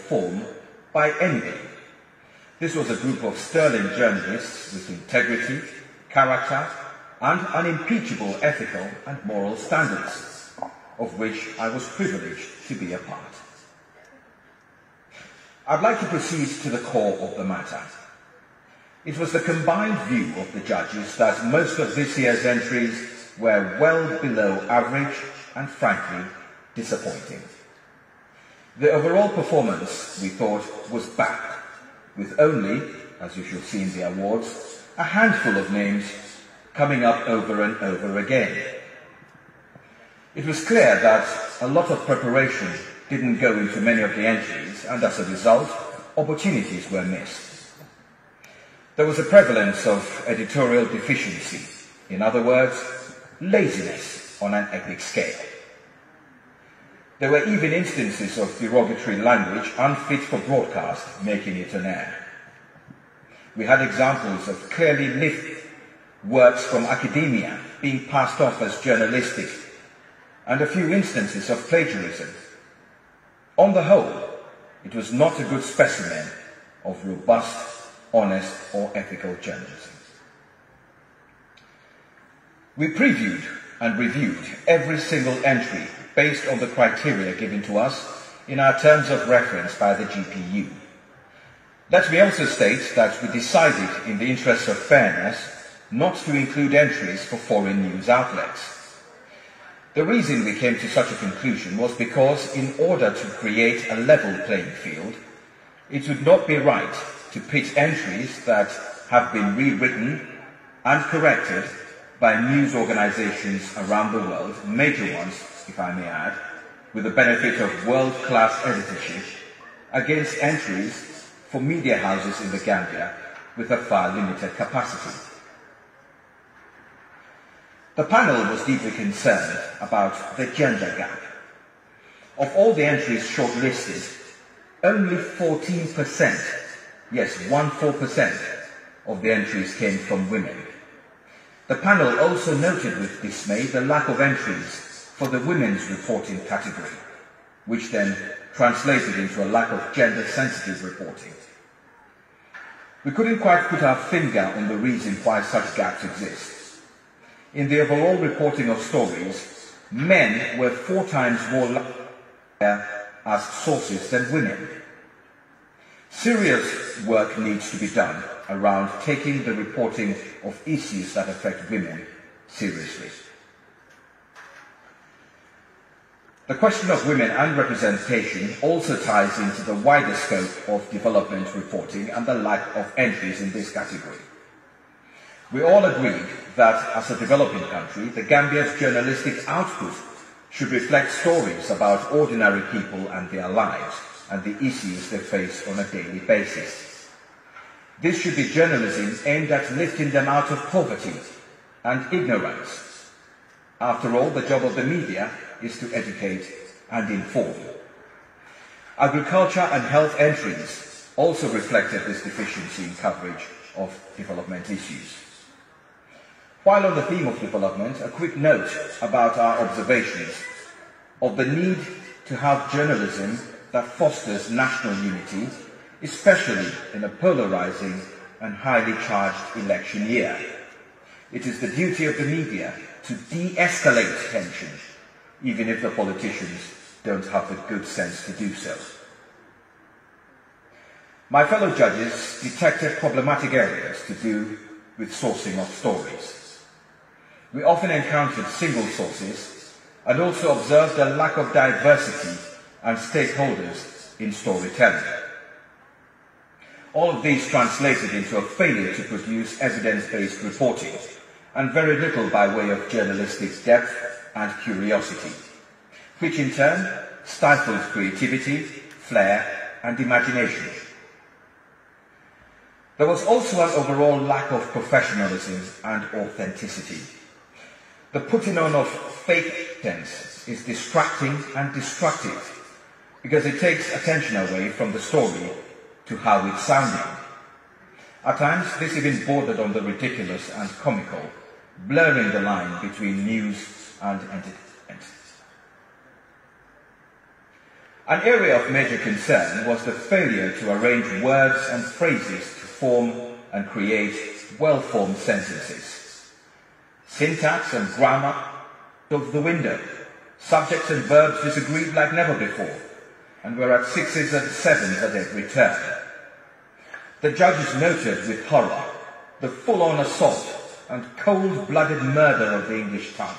form by anybody. This was a group of sterling journalists with integrity, character, and unimpeachable ethical and moral standards, of which I was privileged to be a part. I'd like to proceed to the core of the matter. It was the combined view of the judges that most of this year's entries were well below average and frankly disappointing. The overall performance, we thought, was bad, with only, as you shall see in the awards, a handful of names coming up over and over again. It was clear that a lot of preparation didn't go into many of the entries, and as a result, opportunities were missed. There was a prevalence of editorial deficiency, in other words, laziness on an epic scale. There were even instances of derogatory language unfit for broadcast, making it an air. We had examples of clearly lifted works from academia being passed off as journalistic, and a few instances of plagiarism. On the whole, it was not a good specimen of robust, honest, or ethical journalism. We previewed and reviewed every single entry based on the criteria given to us in our terms of reference by the GPU. Let me also state that we decided, in the interest of fairness, not to include entries for foreign news outlets. The reason we came to such a conclusion was because, in order to create a level playing field, it would not be right to pit entries that have been rewritten and corrected by news organizations around the world, major ones, if I may add, with the benefit of world-class editorship, against entries for media houses in the Gambia with a far limited capacity. The panel was deeply concerned about the gender gap. Of all the entries shortlisted, only 14%, yes, 14% of the entries came from women. The panel also noted with dismay the lack of entries for the women's reporting category, which then translated into a lack of gender-sensitive reporting. We couldn't quite put our finger on the reason why such gaps exist. In the overall reporting of stories, men were 4 times more likely as sources than women. Serious work needs to be done around taking the reporting of issues that affect women seriously. The question of women and representation also ties into the wider scope of development reporting and the lack of entries in this category. We all agreed that, as a developing country, the Gambia's journalistic output should reflect stories about ordinary people and their lives and the issues they face on a daily basis. This should be journalism aimed at lifting them out of poverty and ignorance. After all, the job of the media is to educate and inform. Agriculture and health entries also reflected this deficiency in coverage of development issues. While on the theme of development, a quick note about our observations of the need to have journalism that fosters national unity, especially in a polarizing and highly charged election year. It is the duty of the media to de-escalate tension, even if the politicians don't have the good sense to do so. My fellow judges detected problematic areas to do with sourcing of stories. We often encountered single sources and also observed a lack of diversity and stakeholders in storytelling. All of these translated into a failure to produce evidence-based reporting, and very little by way of journalistic depth and curiosity, which in turn stifled creativity, flair, and imagination. There was also an overall lack of professionalism and authenticity. The putting on of fake tense is distracting and destructive because it takes attention away from the story to how it's sounding. At times, this even bordered on the ridiculous and comical, blurring the line between news and entertainment. An area of major concern was the failure to arrange words and phrases to form and create well-formed sentences. Syntax and grammar of the window. Subjects and verbs disagreed like never before, and were at 6s and 7s at every turn. The judges noted with horror the full-on assault and cold-blooded murder of the English tongue.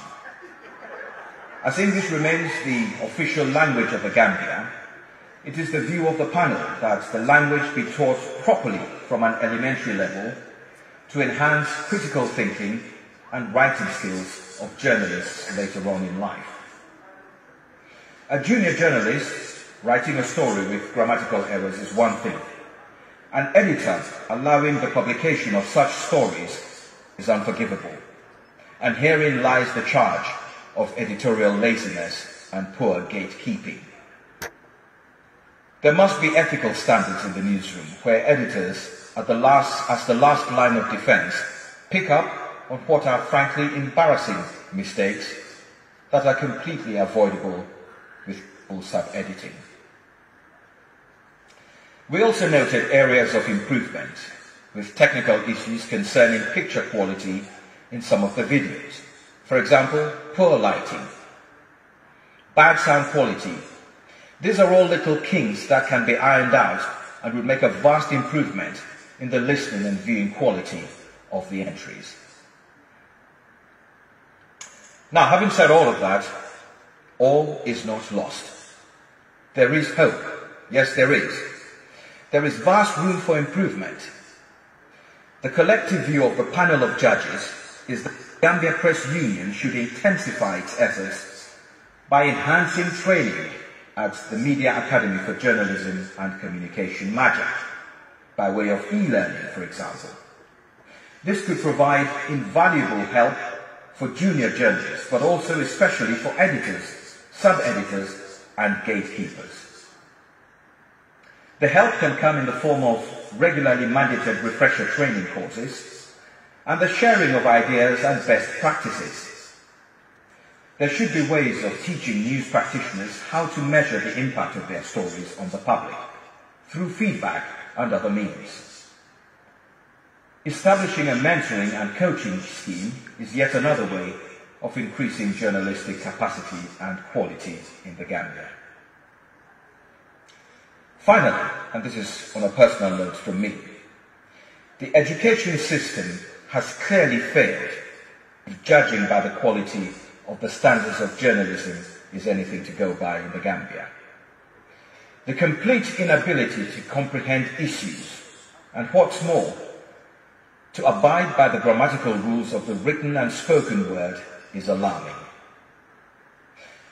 As English remains the official language of the Gambia, it is the view of the panel that the language be taught properly from an elementary level to enhance critical thinking and writing skills of journalists later on in life. A junior journalist writing a story with grammatical errors is one thing. An editor allowing the publication of such stories is unforgivable. And herein lies the charge of editorial laziness and poor gatekeeping. There must be ethical standards in the newsroom where editors, as the last line of defense, pick up on what are frankly embarrassing mistakes that are completely avoidable with full sub-editing. We also noted areas of improvement, with technical issues concerning picture quality in some of the videos. For example, poor lighting, bad sound quality. These are all little kinks that can be ironed out and would make a vast improvement in the listening and viewing quality of the entries. Now, having said all of that, all is not lost. There is hope. Yes, there is. There is vast room for improvement. The collective view of the panel of judges is that the Gambia Press Union should intensify its efforts by enhancing training at the Media Academy for Journalism and Communication, MAJAC, by way of e-learning, for example. This could provide invaluable help for junior journalists, but also especially for editors, sub-editors, and gatekeepers. The help can come in the form of regularly mandated refresher training courses and the sharing of ideas and best practices. There should be ways of teaching news practitioners how to measure the impact of their stories on the public through feedback and other means. Establishing a mentoring and coaching scheme is yet another way of increasing journalistic capacity and quality in the Gambia. Finally, and this is on a personal note from me, the education system has clearly failed if judging by the quality of the standards of journalism is anything to go by in the Gambia. The complete inability to comprehend issues and, what's more, to abide by the grammatical rules of the written and spoken word is alarming.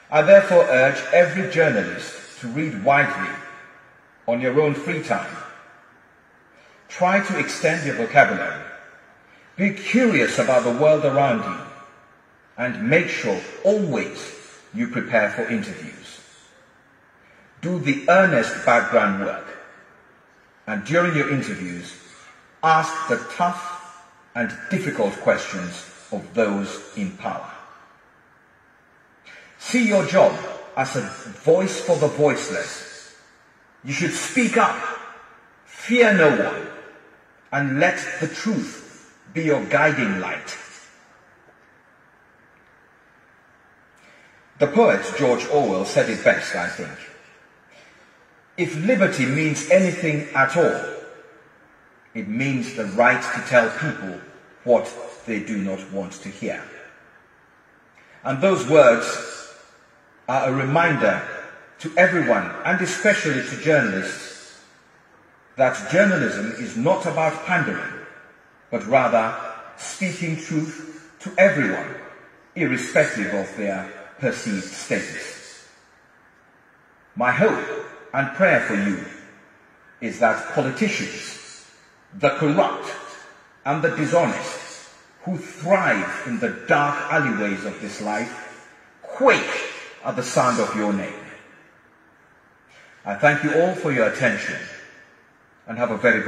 I therefore urge every journalist to read widely on your own free time. Try to extend your vocabulary. Be curious about the world around you, and make sure always you prepare for interviews. Do the earnest background work, and during your interviews, ask the tough and difficult questions of those in power. See your job as a voice for the voiceless. You should speak up, fear no one, and let the truth be your guiding light. The poet George Orwell said it best, I think. If liberty means anything at all, it means the right to tell people what they do not want to hear. And those words are a reminder to everyone, and especially to journalists, that journalism is not about pandering, but rather speaking truth to everyone, irrespective of their perceived status. My hope and prayer for you is that politicians, the corrupt and the dishonest, who thrive in the dark alleyways of this life, quake at the sound of your name. I thank you all for your attention, and have a very good